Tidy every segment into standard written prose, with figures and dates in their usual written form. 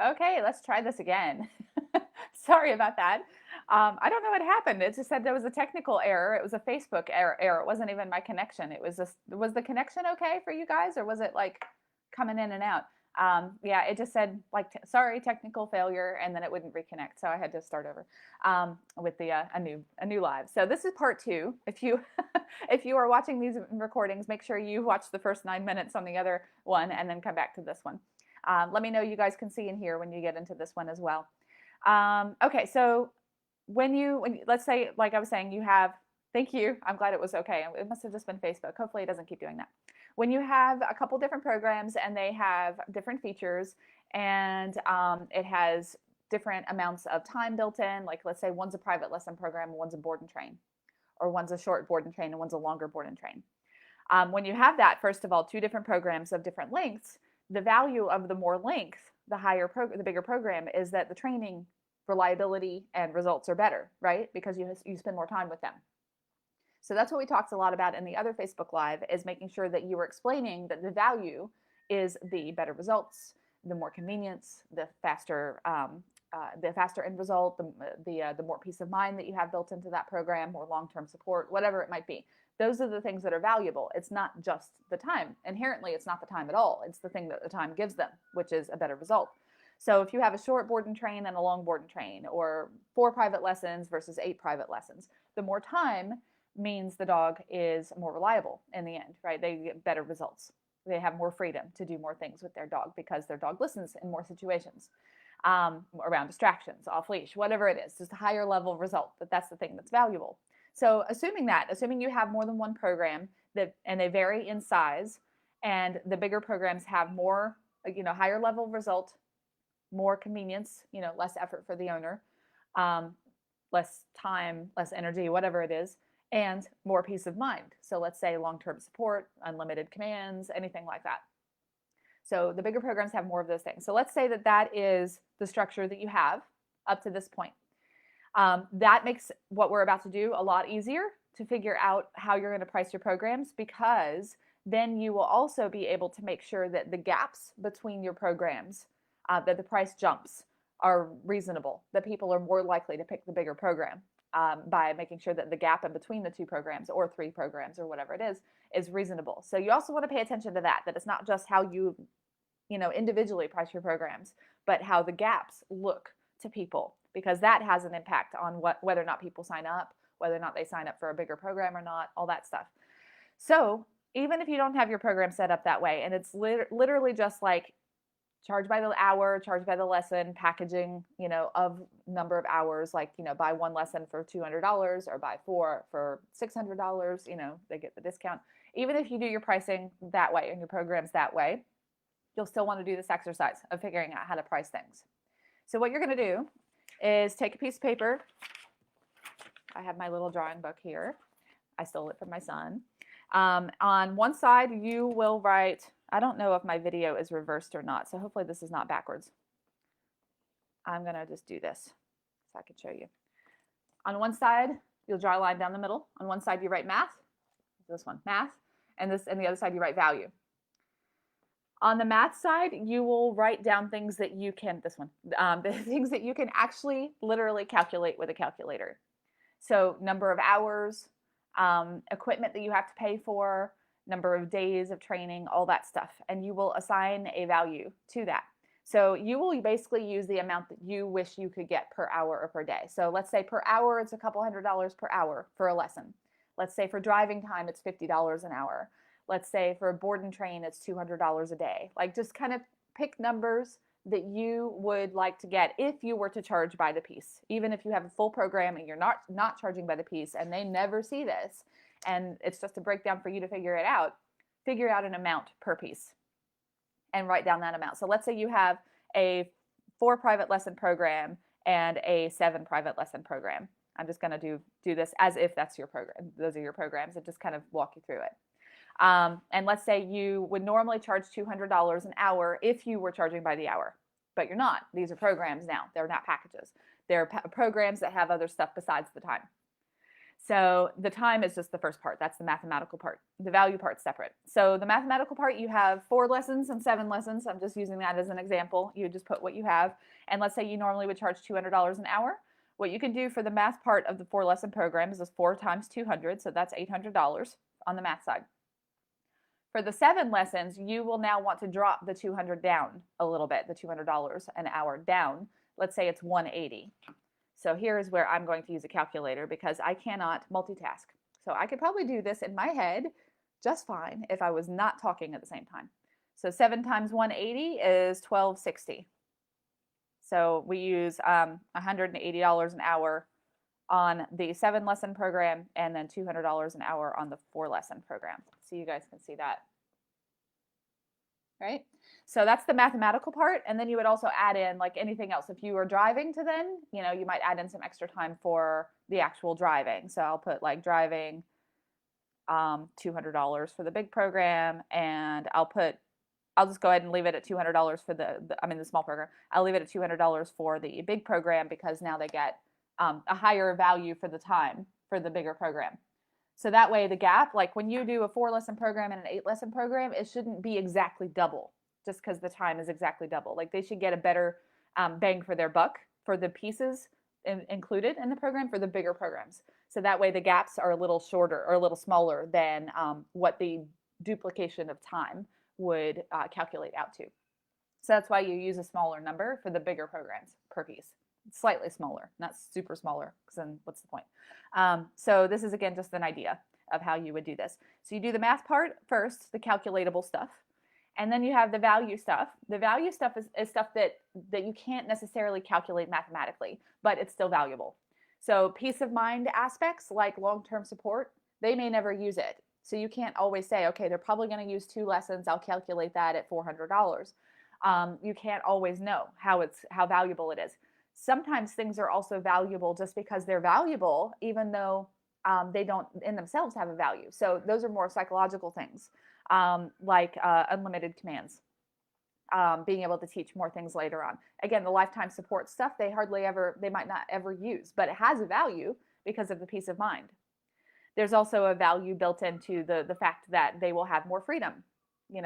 Okay, let's try this again. Sorry about that. I don't know what happened. It just said there was a technical error. It was a Facebook error. It wasn't even my connection. It was just, was the connection okay for you guys, or was it like coming in and out? Yeah, it just said like, sorry, technical failure, and then it wouldn't reconnect. So I had to start over with the a new live. So this is part two. If you if you are watching these recordings, make sure you watch the first 9 minutes on the other one, and then come back to this one. Let me know you guys can see and hear when you get into this one as well. Okay, so when let's say, like I was saying, you have, thank you. I'm glad it was okay. It must have just been Facebook. Hopefully it doesn't keep doing that. When you have a couple different programs and they have different features, and it has different amounts of time built in, like let's say one's a private lesson program and one's a board and train, or one's a short board and train and one's a longer board and train. When you have that, first of all, two different programs of different lengths, the value of the more length, the bigger program, is that the training reliability and results are better, right? Because you spend more time with them. So that's what we talked a lot about in the other Facebook Live, is making sure that you were explaining that the value is the better results, the more convenience, the faster end result, the more peace of mind that you have built into that program, more long-term support, whatever it might be. Those are the things that are valuable. It's not just the time. Inherently, it's not the time at all. It's the thing that the time gives them, which is a better result. So if you have a short board and train and a long board and train, or 4 private lessons versus 8 private lessons, the more time means the dog is more reliable in the end, right? They get better results. They have more freedom to do more things with their dog because their dog listens in more situations, around distractions, off leash, whatever it is, just a higher level result. But that's the thing that's valuable. So assuming you have more than one program and they vary in size, and the bigger programs have more, higher level result, more convenience, less effort for the owner, um, less time, less energy, whatever it is, and more peace of mind. So let's say long-term support, unlimited commands, anything like that. So the bigger programs have more of those things. So let's say that that is the structure that you have up to this point. That makes what we're about to do a lot easier to figure out how you're going to price your programs, because then you will also be able to make sure that the gaps between your programs, that the price jumps are reasonable, that people are more likely to pick the bigger program, by making sure that the gap in between the 2 programs or 3 programs or whatever it is reasonable. So you also want to pay attention to that it's not just how you individually price your programs, but how the gaps look to people, because that has an impact on whether or not people sign up, whether or not they sign up for a bigger program or not, all that stuff. So even if you don't have your program set up that way, and it's literally just like charge by the hour, charge by the lesson, packaging, of number of hours, like, buy one lesson for $200 or buy 4 for $600, they get the discount. Even if you do your pricing that way and your programs that way, you'll still want to do this exercise of figuring out how to price things. So what you're going to do is take a piece of paper. I have my little drawing book here. I stole it from my son. On one side, you will write, I don't know if my video is reversed or not, so hopefully this is not backwards. I'm going to just do this so I can show you. On one side, you'll draw a line down the middle. On one side, you write math. This one, math. And the other side, you write value. On the math side, you will write down things that you can, the things that you can actually literally calculate with a calculator. So number of hours, equipment that you have to pay for, number of days of training, all that stuff. And you will assign a value to that. So you will basically use the amount that you wish you could get per hour or per day. So let's say per hour, it's a couple $100 per hour for a lesson. Let's say for driving time, it's $50 an hour. Let's say for a board and train, it's $200 a day. Like, just kind of pick numbers that you would like to get if you were to charge by the piece. Even if you have a full program and you're not charging by the piece and they never see this, and it's just a breakdown for you to figure out an amount per piece and write down that amount. So let's say you have a 4 private lesson program and a 7 private lesson program. I'm just going to do this as if that's your program. Those are your programs, and just kind of walk you through it. And let's say you would normally charge $200 an hour if you were charging by the hour, but you're not. These are programs now. They're not packages. They're programs that have other stuff besides the time. So the time is just the first part. That's the mathematical part. The value part's separate. So the mathematical part, you have 4 lessons and 7 lessons. I'm just using that as an example. You just put what you have. And let's say you normally would charge $200 an hour. What you can do for the math part of the 4 lesson program is 4 times 200. So that's $800 on the math side. For the 7 lessons, you will now want to drop the 200 down a little bit, the $200 an hour down. Let's say it's 180. So here's where I'm going to use a calculator because I cannot multitask. So I could probably do this in my head just fine if I was not talking at the same time. So 7 times 180 is 1260. So we use $180 an hour on the 7 lesson program and then $200 an hour on the 4 lesson program. So you guys can see that. Right? So that's the mathematical part. And then you would also add in like anything else. If you were driving to then, you might add in some extra time for the actual driving. So I'll put like driving $200 for the big program, and I'll just go ahead and leave it at $200 for the small program. I'll leave it at $200 for the big program because now they get a higher value for the time for the bigger program. So that way the gap, like when you do a 4 lesson program and an 8 lesson program, it shouldn't be exactly double just because the time is exactly double. Like they should get a better bang for their buck for the pieces included in the program for the bigger programs. So that way the gaps are a little shorter or a little smaller than what the duplication of time would calculate out to. So that's why you use a smaller number for the bigger programs per piece. Slightly smaller, not super smaller, because then what's the point? So this is, again, just an idea of how you would do this. So you do the math part first, the calculatable stuff, and then you have the value stuff. The value stuff is stuff that you can't necessarily calculate mathematically, but it's still valuable. So peace of mind aspects like long-term support, they may never use it. So you can't always say, okay, they're probably going to use 2 lessons. I'll calculate that at $400. You can't always know how valuable it is. Sometimes things are also valuable just because they're valuable, even though they don't in themselves have a value. So those are more psychological things, like unlimited commands, being able to teach more things later on. Again, the lifetime support stuff, they might not ever use, but it has a value because of the peace of mind. There's also a value built into the fact that they will have more freedom,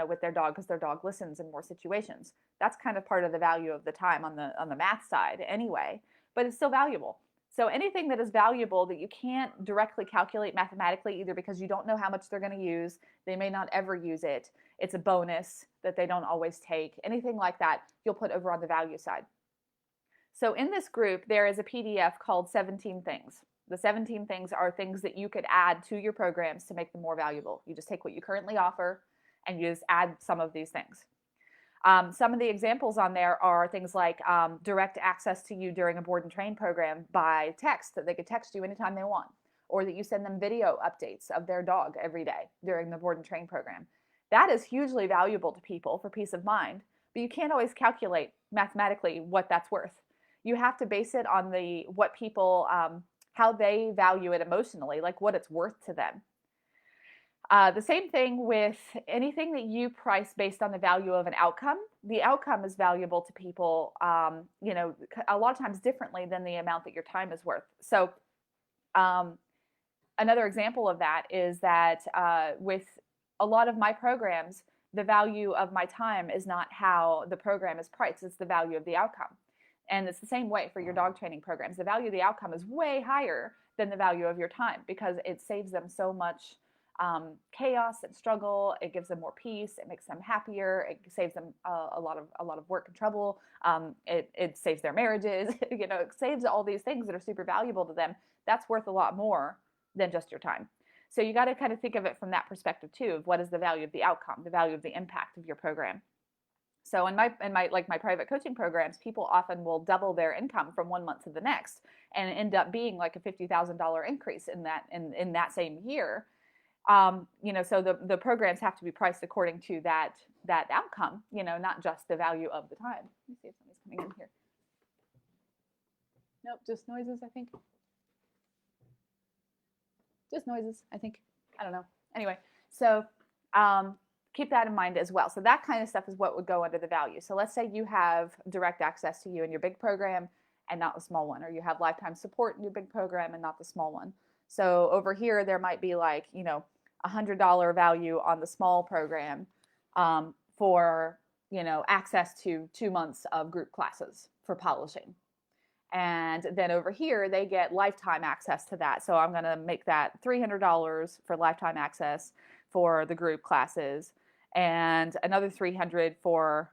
with their dog, because their dog listens in more situations. That's kind of part of the value of the time on the math side anyway, but it's still valuable. So anything that is valuable that you can't directly calculate mathematically, either because you don't know how much they're going to use, they may not ever use it, it's a bonus that they don't always take, anything like that, you'll put over on the value side. So in this group, there is a PDF called 17 Things. The 17 things are things that you could add to your programs to make them more valuable. You just take what you currently offer and you just add some of these things. Some of the examples on there are things like direct access to you during a board and train program by text, that they could text you anytime they want, or that you send them video updates of their dog every day during the board and train program. That is hugely valuable to people for peace of mind, but you can't always calculate mathematically what that's worth. You have to base it on what people, how they value it emotionally, like what it's worth to them. The same thing with anything that you price based on the value of an outcome. The outcome is valuable to people, a lot of times differently than the amount that your time is worth. So another example of that is that with a lot of my programs, the value of my time is not how the program is priced, it's the value of the outcome. And it's the same way for your dog training programs. The value of the outcome is way higher than the value of your time because it saves them so much chaos and struggle. It gives them more peace. It makes them happier. It saves them a lot of work and trouble. It saves their marriages. It saves all these things that are super valuable to them. That's worth a lot more than just your time. So you got to kind of think of it from that perspective too, of what is the value of the outcome, the value of the impact of your program. So in my private coaching programs, people often will double their income from one month to the next and end up being like a $50,000 increase in that same year. So the programs have to be priced according to that outcome, not just the value of the time. Let me see if somebody's coming in here. Nope, just noises, I think. Just noises, I think. I don't know. Anyway, so keep that in mind as well. So that kind of stuff is what would go under the value. So let's say you have direct access to you in your big program and not the small one, or you have lifetime support in your big program and not the small one. So over here, there might be like, $100 value on the small program for, access to 2 months of group classes for polishing. And then over here, they get lifetime access to that. So I'm going to make that $300 for lifetime access for the group classes, and another $300 for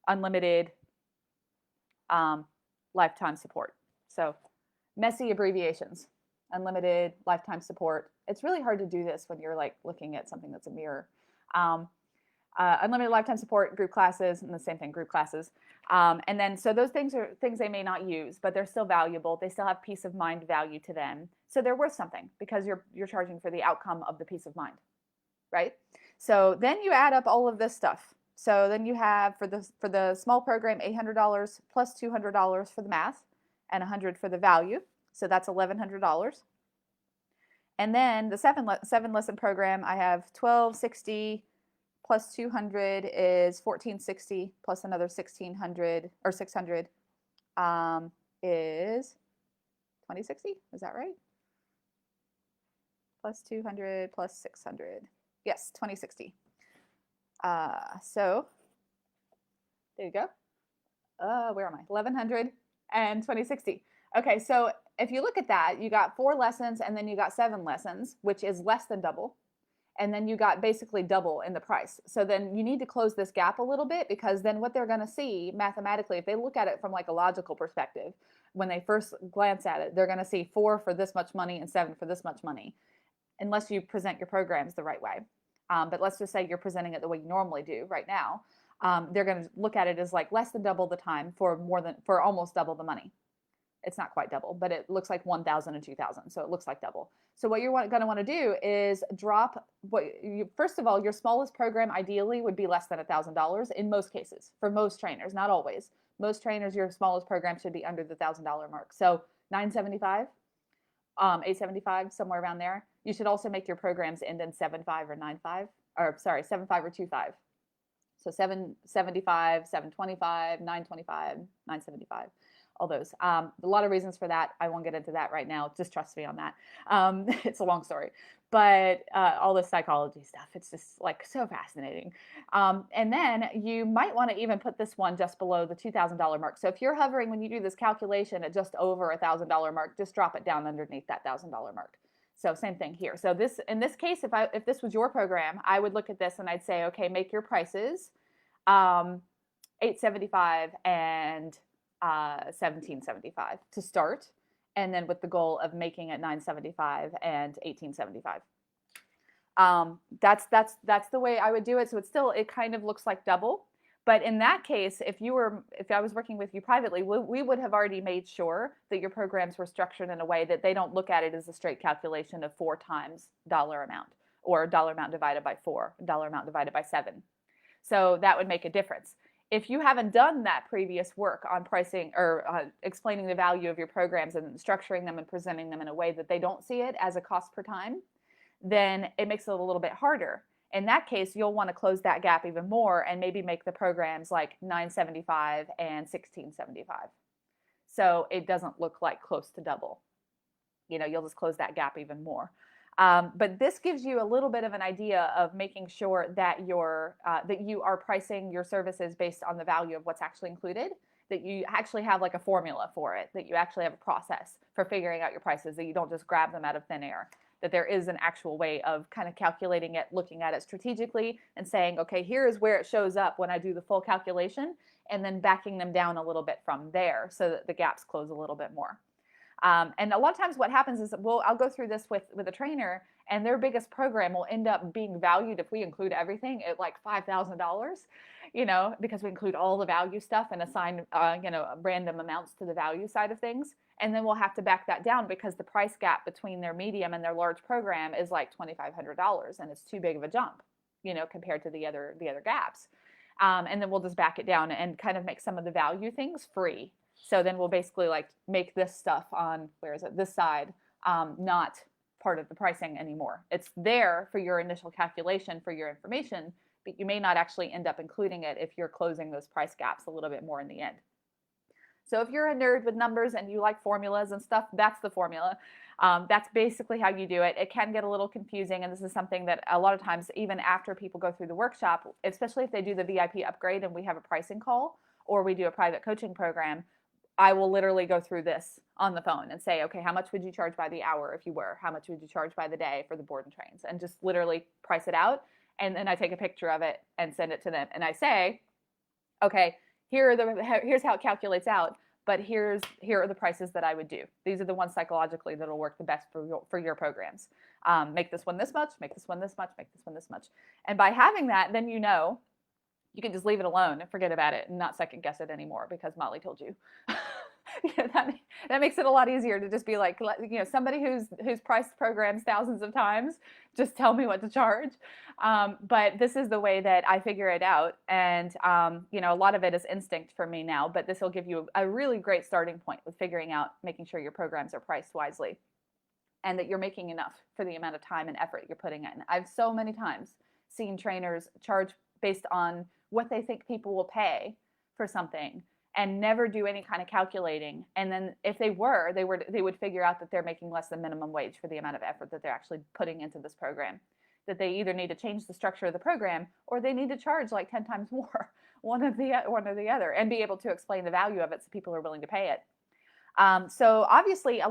unlimited lifetime support. So messy abbreviations, unlimited lifetime support. It's really hard to do this when you're like looking at something that's a mirror. Unlimited lifetime support, group classes, and the same thing, group classes. And then, so those things are things they may not use, but they're still valuable. They still have peace of mind value to them. So they're worth something because you're charging for the outcome of the peace of mind, right? So then you add up all of this stuff. So then you have for the small program, $800 plus $200 for the math and $100 for the value. So that's $1,100. And then the seven lesson program, I have $1,260 plus 200 is 1460 plus another 1600 or 600 is 2060. Is that right? Plus 200 plus 600. Yes, 2060. So there you go. Where am I? 1100 and 2060. Okay, so if you look at that, you got 4 lessons and then you got 7 lessons, which is less than double. And then you got basically double in the price. So then you need to close this gap a little bit, because then what they're going to see mathematically, if they look at it from like a logical perspective, when they first glance at it, they're going to see 4 for this much money and 7 for this much money, unless you present your programs the right way. But let's just say you're presenting it the way you normally do right now. They're going to look at it as like less than double the time for almost double the money. It's not quite double, but it looks like 1,000 and 2,000. So it looks like double. So what you're going to want to do is drop first of all, your smallest program ideally would be less than $1,000 in most cases, for most trainers, not always. Most trainers, your smallest program should be under the $1,000 mark. So $975, $875, somewhere around there. You should also make your programs end in 7.5 or 9.5, or sorry, 7.5 or 2.5. So 775, 725, 925, 975. All those. A lot of reasons for that. I won't get into that right now. Just trust me on that. It's a long story. But all this psychology stuff, it's just like so fascinating. And then you might want to even put this one just below the $2,000 mark. So if you're hovering when you do this calculation at just over $1,000 mark, just drop it down underneath that $1,000 mark. So same thing here. So in this case, if this was your program, I would look at this and I'd say, okay, make your prices $875 and $1,775 to start, and then with the goal of making it $975 and $1,875. That's the way I would do it. So it kind of looks like double. But in that case, if I was working with you privately, we would have already made sure that your programs were structured in a way that they don't look at it as a straight calculation of 4 times dollar amount, or dollar amount divided by 4, dollar amount divided by 7. So that would make a difference. If you haven't done that previous work on pricing or explaining the value of your programs and structuring them and presenting them in a way that they don't see it as a cost per time, then it makes it a little bit harder. In that case, you'll want to close that gap even more and maybe make the programs like $975 and $1,675. So it doesn't look like close to double. You'll just close that gap even more. But this gives you a little bit of an idea of making sure that that you are pricing your services based on the value of what's actually included, that you actually have like a formula for it, that you actually have a process for figuring out your prices, that you don't just grab them out of thin air, that there is an actual way of kind of calculating it, looking at it strategically and saying, okay, here is where it shows up when I do the full calculation, and then backing them down a little bit from there so that the gaps close a little bit more. And a lot of times what happens is I'll go through this with a trainer, and their biggest program will end up being valued, if we include everything, at like $5,000, because we include all the value stuff and assign, random amounts to the value side of things. And then we'll have to back that down because the price gap between their medium and their large program is like $2,500, and it's too big of a jump, compared to the other gaps. And then we'll just back it down and kind of make some of the value things free. So then we'll basically like make this stuff on, this side, not part of the pricing anymore. It's there for your initial calculation for your information, but you may not actually end up including it if you're closing those price gaps a little bit more in the end. So if you're a nerd with numbers and you like formulas and stuff, that's the formula. That's basically how you do it. It can get a little confusing, and this is something that a lot of times, even after people go through the workshop, especially if they do the VIP upgrade and we have a pricing call or we do a private coaching program, I will literally go through this on the phone and say, okay, how much would you charge by the hour if you were? How much would you charge by the day for the board and trains? And just literally price it out. And then I take a picture of it and send it to them. And I say, okay, here's how it calculates out, but here are the prices that I would do. These are the ones psychologically that'll work the best for your programs. Make this one this much, make this one this much, make this one this much. And by having that, then you can just leave it alone and forget about it and not second guess it anymore because Molly told you. That makes it a lot easier to just be like, somebody who's priced programs thousands of times, just tell me what to charge. But this is the way that I figure it out. And, a lot of it is instinct for me now, but this will give you a really great starting point with figuring out, making sure your programs are priced wisely and that you're making enough for the amount of time and effort you're putting in. I've so many times seen trainers charge based on what they think people will pay for something and never do any kind of calculating. And then if they would figure out that they're making less than minimum wage for the amount of effort that they're actually putting into this program, that they either need to change the structure of the program or they need to charge like 10 times more, one or the other, and be able to explain the value of it so people are willing to pay it. So obviously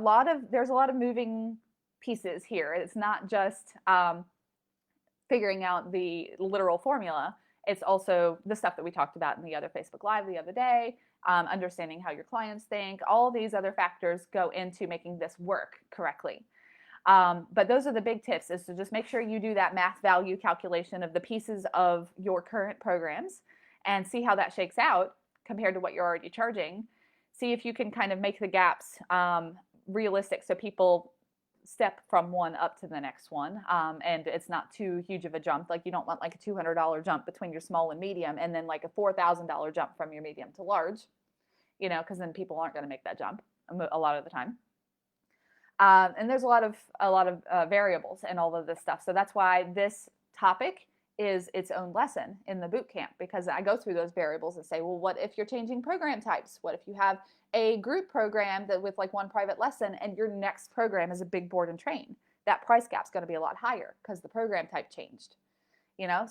there's a lot of moving pieces here. It's not just figuring out the literal formula. It's also the stuff that we talked about in the other Facebook Live the other day, understanding how your clients think. All these other factors go into making this work correctly. But those are the big tips, is to just make sure you do that math value calculation of the pieces of your current programs and see how that shakes out compared to what you're already charging. See if you can kind of make the gaps realistic so people step from one up to the next one, and it's not too huge of a jump. Like you don't want like a $200 jump between your small and medium and then like a $4,000 jump from your medium to large, because then people aren't going to make that jump a lot of the time. And there's a lot of variables in all of this stuff. So that's why this topic is its own lesson in the boot camp, because I go through those variables and say, well, what if you're changing program types? What if you have a group program that with like one private lesson and your next program is a big board and train? That price gap's going to be a lot higher because the program type changed.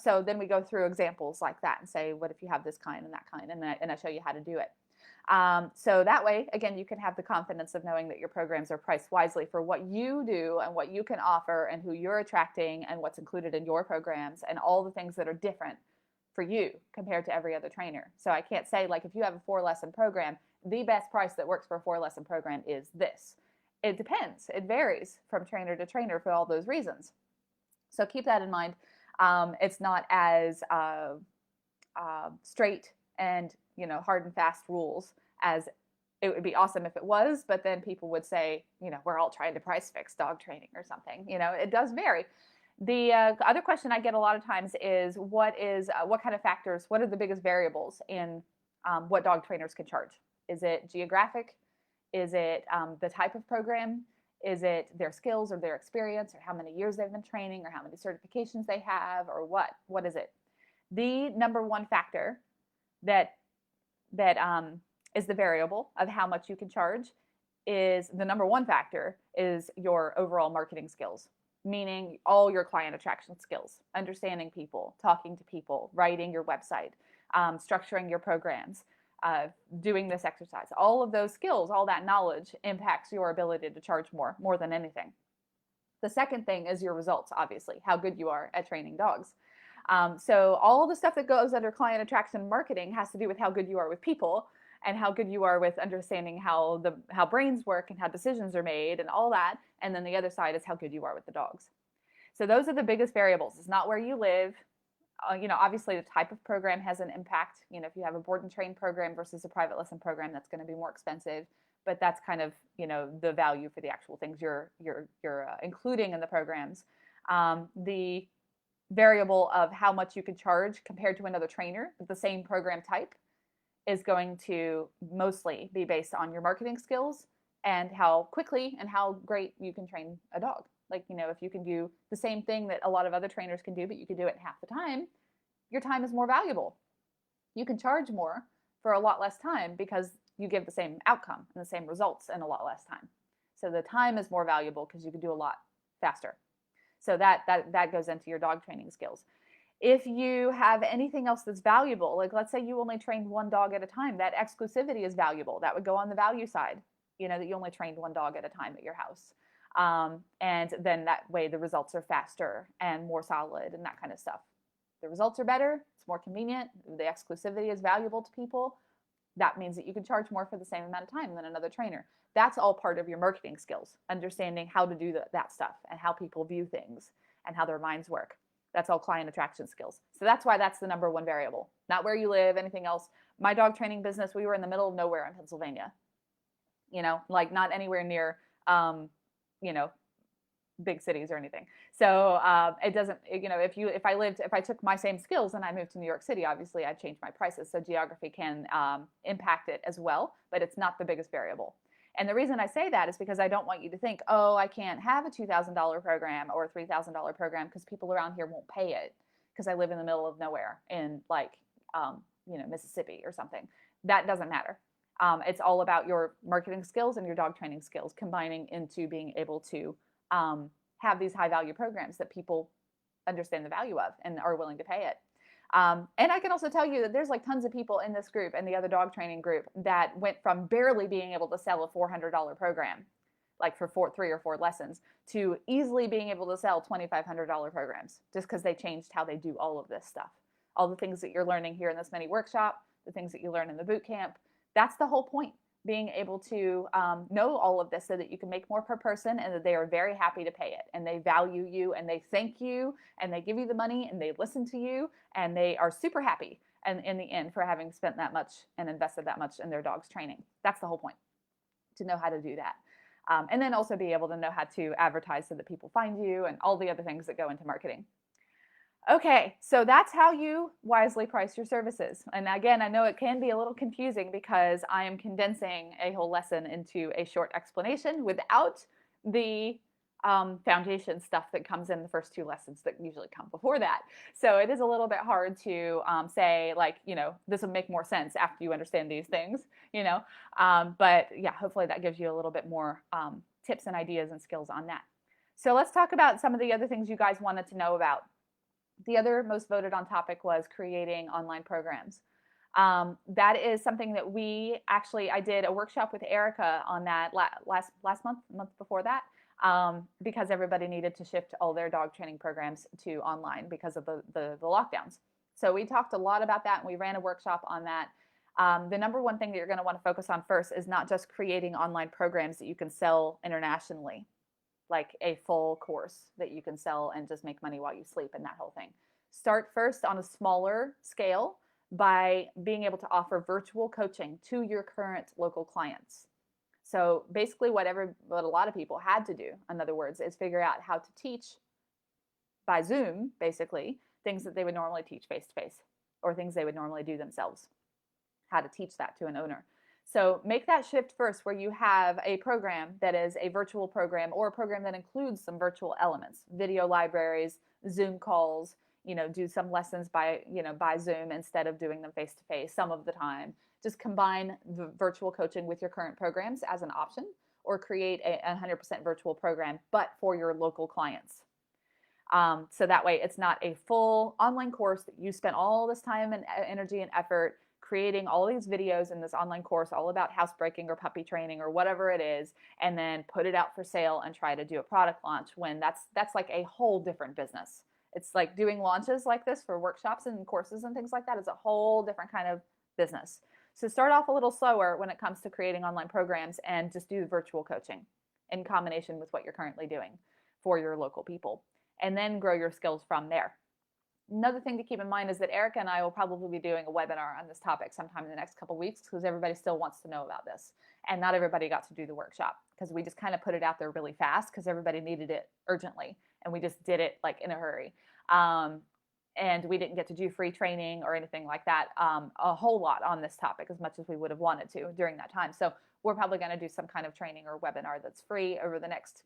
So then we go through examples like that and say, what if you have this kind and that kind, and I show you how to do it. So that way, again, you can have the confidence of knowing that your programs are priced wisely for what you do and what you can offer and who you're attracting and what's included in your programs and all the things that are different for you compared to every other trainer. So I can't say, like, if you have a 4-lesson program, the best price that works for a 4-lesson program is this. It depends. It varies from trainer to trainer for all those reasons. So keep that in mind. It's not as straight and hard and fast rules as it would be awesome if it was, but then people would say, we're all trying to price fix dog training or something. It does vary. The other question I get a lot of times is what kind of factors, what are the biggest variables in what dog trainers can charge? Is it geographic? Is it the type of program? Is it their skills or their experience or how many years they've been training or how many certifications they have or what? What is it? The number one factor that is the variable of how much you can charge is the number one factor is your overall marketing skills, meaning all your client attraction skills, understanding people, talking to people, writing your website, structuring your programs, doing this exercise. All of those skills, all that knowledge impacts your ability to charge more than anything. The second thing is your results, obviously, how good you are at training dogs. So all the stuff that goes under client attraction marketing has to do with how good you are with people and how good you are with understanding how brains work and how decisions are made and all that. And then the other side is how good you are with the dogs. So those are the biggest variables. It's not where you live. Obviously the type of program has an impact. If you have a board and train program versus a private lesson program, that's going to be more expensive. But that's kind of, the value for the actual things you're including in the programs. The variable of how much you can charge compared to another trainer with the same program type is going to mostly be based on your marketing skills and how quickly and how great you can train a dog. Like, if you can do the same thing that a lot of other trainers can do, but you can do it in half the time, your time is more valuable. You can charge more for a lot less time because you give the same outcome and the same results in a lot less time. So the time is more valuable because you can do a lot faster. So that goes into your dog training skills. If you have anything else that's valuable, like let's say you only trained one dog at a time, that exclusivity is valuable. That would go on the value side, that you only trained one dog at a time at your house. And then that way the results are faster and more solid and that kind of stuff. The results are better, it's more convenient, the exclusivity is valuable to people. That means that you can charge more for the same amount of time than another trainer. That's all part of your marketing skills, understanding how to do that stuff and how people view things and how their minds work. That's all client attraction skills. So that's why that's the number one variable, not where you live, anything else. My dog training business, we were in the middle of nowhere in Pennsylvania, like not anywhere near, big cities or anything. So it doesn't, if I took my same skills and I moved to New York City, obviously I'd change my prices. So geography can impact it as well, but it's not the biggest variable. And the reason I say that is because I don't want you to think, oh, I can't have a $2,000 program or a $3,000 program because people around here won't pay it because I live in the middle of nowhere in Mississippi or something. That doesn't matter. It's all about your marketing skills and your dog training skills combining into being able to have these high value programs that people understand the value of and are willing to pay it. And I can also tell you that there's like tons of people in this group and the other dog training group that went from barely being able to sell a $400 program, like for 3 or 4 lessons, to easily being able to sell $2,500 programs just because they changed how they do all of this stuff. All the things that you're learning here in this mini workshop, the things that you learn in the boot camp, that's the whole point. Being able to know all of this so that you can make more per person and that they are very happy to pay it and they value you and they thank you and they give you the money and they listen to you and they are super happy and in the end for having spent that much and invested that much in their dog's training. That's the whole point, to know how to do that. And then also be able to know how to advertise so that people find you and all the other things that go into marketing. Okay, so that's how you wisely price your services. And again, I know it can be a little confusing because I am condensing a whole lesson into a short explanation without the foundation stuff that comes in the first 2 lessons that usually come before that. So it is a little bit hard to say like, this will make more sense after you understand these things, but yeah, hopefully that gives you a little bit more tips and ideas and skills on that. So let's talk about some of the other things you guys wanted to know about. The other most voted on topic was creating online programs. That is something that I did a workshop with Erica on that last month before that, because everybody needed to shift all their dog training programs to online because of the lockdowns. So we talked a lot about that and we ran a workshop on that. The number one thing that you're going to want to focus on first is not just creating online programs that you can sell internationally, like a full course that you can sell and just make money while you sleep and that whole thing. Start first on a smaller scale by being able to offer virtual coaching to your current local clients. So basically what a lot of people had to do, in other words, is figure out how to teach by Zoom, basically, things that they would normally teach face-to-face or things they would normally do themselves, how to teach that to an owner. So make that shift first where you have a program that is a virtual program or a program that includes some virtual elements, video libraries, Zoom calls, do some lessons by Zoom instead of doing them face to face some of the time. Just combine the virtual coaching with your current programs as an option or create a 100% virtual program, but for your local clients. So that way it's not a full online course that you spent all this time and energy and effort creating all these videos in this online course all about housebreaking or puppy training or whatever it is, and then put it out for sale and try to do a product launch when that's like a whole different business. It's like doing launches like this for workshops and courses and things like that is a whole different kind of business. So start off a little slower when it comes to creating online programs and just do virtual coaching in combination with what you're currently doing for your local people, and then grow your skills from there. Another thing to keep in mind is that Erica and I will probably be doing a webinar on this topic sometime in the next couple of weeks because everybody still wants to know about this. And not everybody got to do the workshop because we just kind of put it out there really fast because everybody needed it urgently. And we just did it like in a hurry. And we didn't get to do free training or anything like that, a whole lot on this topic as much as we would have wanted to during that time. So we're probably going to do some kind of training or webinar that's free over the next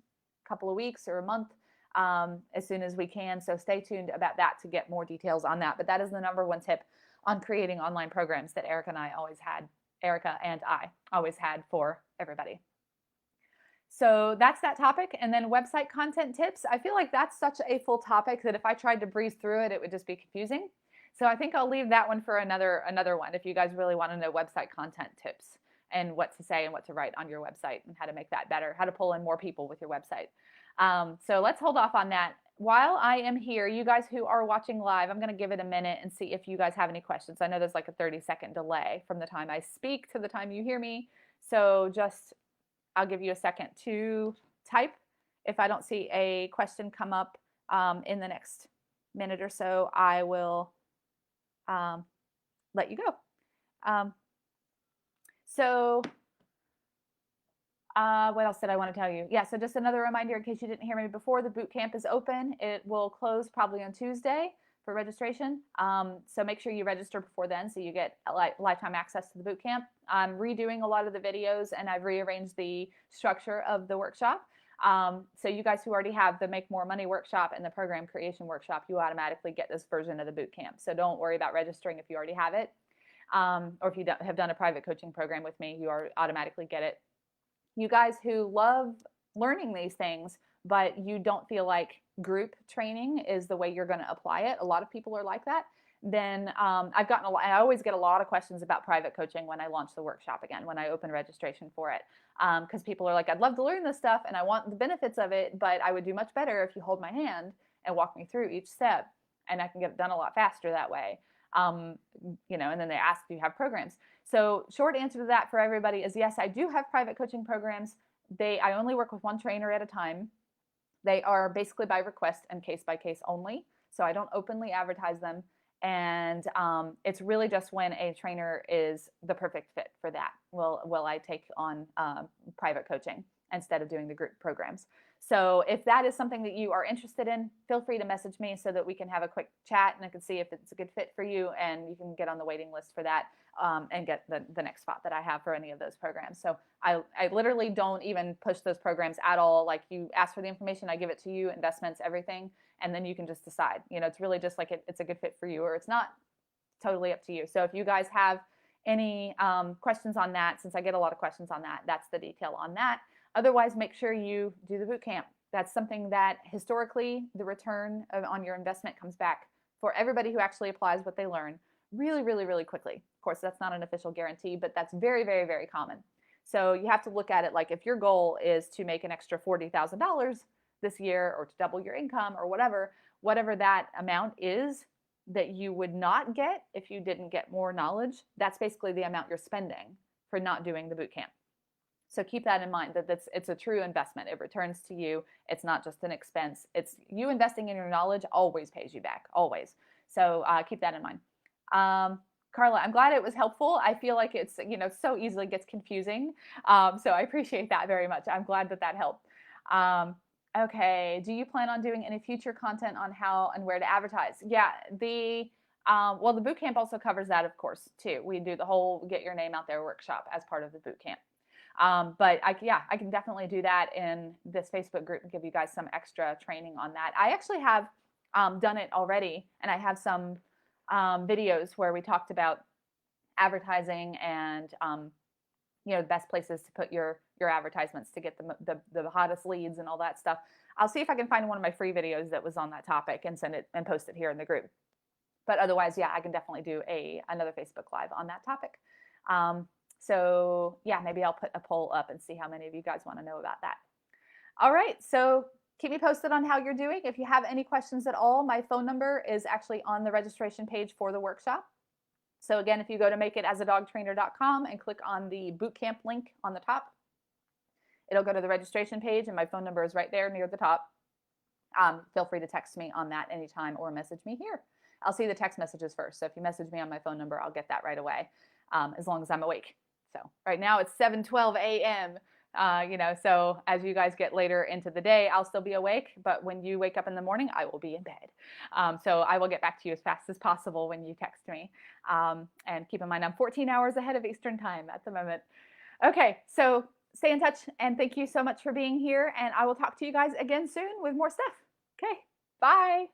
couple of weeks or a month. As soon as we can. So stay tuned about that to get more details on that. But that is the number one tip on creating online programs that Eric and I always had Erica and I always had for everybody. So that's that topic. And then website content tips. I feel like that's such a full topic that if I tried to breeze through it, it would just be confusing. So I think I'll leave that one for another one if you guys really want to know website content tips and what to say and what to write on your website and how to make that better, how to pull in more people with your website. So let's hold off on that. While I am here, you guys who are watching live, I'm going to give it a minute and see if you guys have any questions. I know there's like a 30-second delay from the time I speak to the time you hear me. So I'll give you a second to type. If I don't see a question come up in the next minute or so, I will let you go. What else did I want to tell you? Yeah, so just another reminder in case you didn't hear me before, the boot camp is open. It will close probably on Tuesday for registration. So make sure you register before then so you get lifetime access to the boot camp. I'm redoing a lot of the videos and I've rearranged the structure of the workshop. So you guys who already have the Make More Money workshop and the program creation workshop, you automatically get this version of the boot camp. So don't worry about registering if you already have it. Or if you have done a private coaching program with me, you automatically get it. You guys who love learning these things, but you don't feel like group training is the way you're going to apply it, a lot of people are like that, then I always get a lot of questions about private coaching when I launch the workshop again, when I open registration for it. Because people are like, I'd love to learn this stuff and I want the benefits of it, but I would do much better if you hold my hand and walk me through each step, and I can get it done a lot faster that way. And then they ask, do you have programs? So short answer to that for everybody is yes, I do have private coaching programs. I only work with one trainer at a time. They are basically by request and case by case only. So I don't openly advertise them. And it's really just when a trainer is the perfect fit for that. Will I take on private coaching instead of doing the group programs? So if that is something that you are interested in, feel free to message me so that we can have a quick chat and I can see if it's a good fit for you, and you can get on the waiting list for that and get the next spot that I have for any of those programs. So I literally don't even push those programs at all. Like, you ask for the information, I give it to you, investments, everything, and then you can just decide. It's really just like it's a good fit for you or it's not. Totally up to you. So if you guys have any questions on that, since I get a lot of questions on that, that's the detail on that. Otherwise, make sure you do the boot camp. That's something that historically the return on your investment comes back for everybody who actually applies what they learn really, really, really quickly. Of course, that's not an official guarantee, but that's very, very, very common. So you have to look at it like, if your goal is to make an extra $40,000 this year or to double your income or whatever that amount is that you would not get if you didn't get more knowledge, that's basically the amount you're spending for not doing the boot camp. So keep that in mind, that it's a true investment. It returns to you. It's not just an expense. It's you investing in your knowledge always pays you back, always. So keep that in mind. Carla, I'm glad it was helpful. I feel like it's, so easily gets confusing. So I appreciate that very much. I'm glad that helped. Okay. Do you plan on doing any future content on how and where to advertise? Yeah. The bootcamp also covers that, of course, too. We do the whole Get Your Name Out There workshop as part of the bootcamp. But I can definitely do that in this Facebook group and give you guys some extra training on that. I actually have done it already, and I have some videos where we talked about advertising and the best places to put your advertisements to get the hottest leads and all that stuff. I'll see if I can find one of my free videos that was on that topic and send it and post it here in the group. But otherwise, yeah, I can definitely do another Facebook Live on that topic. So yeah, maybe I'll put a poll up and see how many of you guys want to know about that. All right, so keep me posted on how you're doing. If you have any questions at all, my phone number is actually on the registration page for the workshop. So again, if you go to makeitasadogtrainer.com and click on the bootcamp link on the top, it'll go to the registration page, and my phone number is right there near the top. Feel free to text me on that anytime or message me here. I'll see the text messages first. So if you message me on my phone number, I'll get that right away, as long as I'm awake. So right now it's 7:12 a.m. So as you guys get later into the day, I'll still be awake. But when you wake up in the morning, I will be in bed. So I will get back to you as fast as possible when you text me. And keep in mind, I'm 14 hours ahead of Eastern time at the moment. Okay, so stay in touch, and thank you so much for being here. And I will talk to you guys again soon with more stuff. Okay, bye.